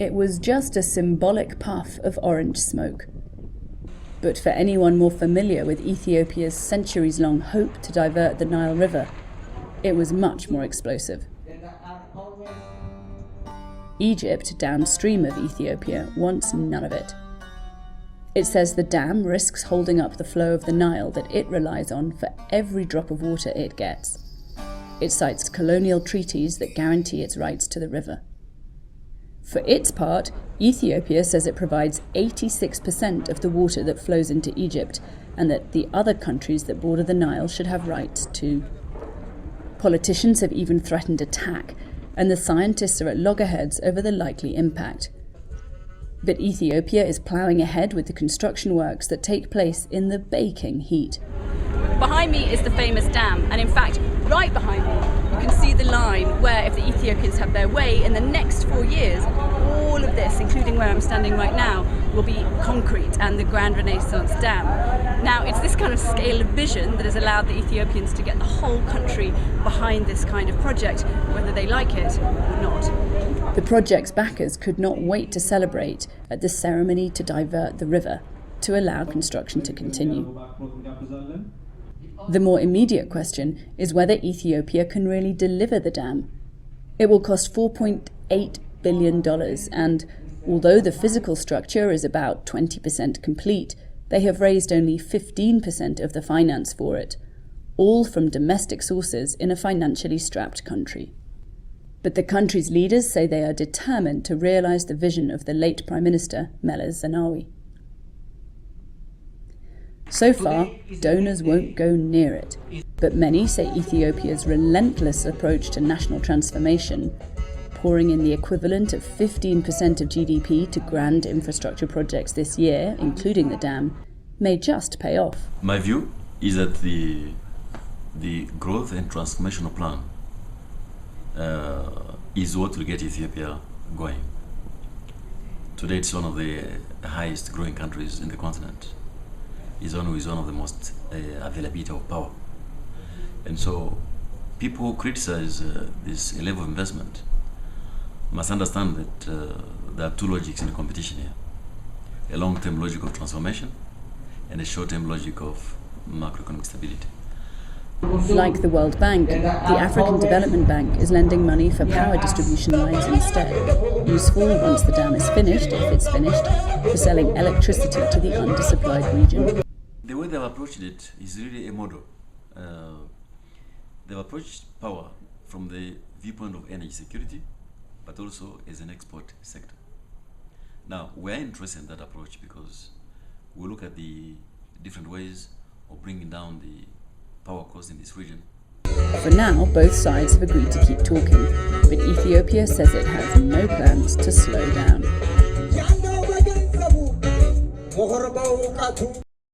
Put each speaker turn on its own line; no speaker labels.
It was just a symbolic puff of orange smoke. But for anyone more familiar with Ethiopia's centuries-long hope to divert the Nile River, it was much more explosive. Egypt, downstream of Ethiopia, wants none of it. It says the dam risks holding up the flow of the Nile that it relies on for every drop of water it gets. It cites colonial treaties that guarantee its rights to the river. For its part, Ethiopia says it provides 86% of the water that flows into Egypt, and that the other countries that border the Nile should have rights too. Politicians have even threatened attack, and the scientists are at loggerheads over the likely impact. But Ethiopia is ploughing ahead with the construction works that take place in the baking heat.
Behind me is the famous dam, and in fact, right behind me, you can see the line where, if the Ethiopians have their way, in the next 4 years, all of this, including where I'm standing right now, will be concrete and the Grand Renaissance Dam. Now, it's this kind of scale of vision that has allowed the Ethiopians to get the whole country behind this kind of project, whether they like it or not.
The project's backers could not wait to celebrate at the ceremony to divert the river, to allow construction to continue. The more immediate question is whether Ethiopia can really deliver the dam. It will cost $4.8 billion, and although the physical structure is about 20% complete, they have raised only 15% of the finance for it, all from domestic sources in a financially strapped country. But the country's leaders say they are determined to realise the vision of the late Prime Minister, Meles Zenawi. So far, donors won't go near it, but many say Ethiopia's relentless approach to national transformation, pouring in the equivalent of 15% of GDP to grand infrastructure projects this year, including the dam, may just pay off.
My view is that the growth and transformational plan is what will get Ethiopia going. Today it's one of the highest growing countries in the continent. Is one of the most availability of power. And so people who criticize this level of investment must understand that there are two logics in the competition here. A long-term logic of transformation and a short-term logic of macroeconomic stability.
Like the World Bank, the African Development Bank is lending money for power distribution lines instead, useful once the dam is finished, if it's finished, for selling electricity to the undersupplied region.
The way they've approached it is really a model. They've approached power from the viewpoint of energy security, but also as an export sector. Now, we're interested in that approach because we look at the different ways of bringing down the power costs in this region.
For now, both sides have agreed to keep talking, but Ethiopia says it has no plans to slow down.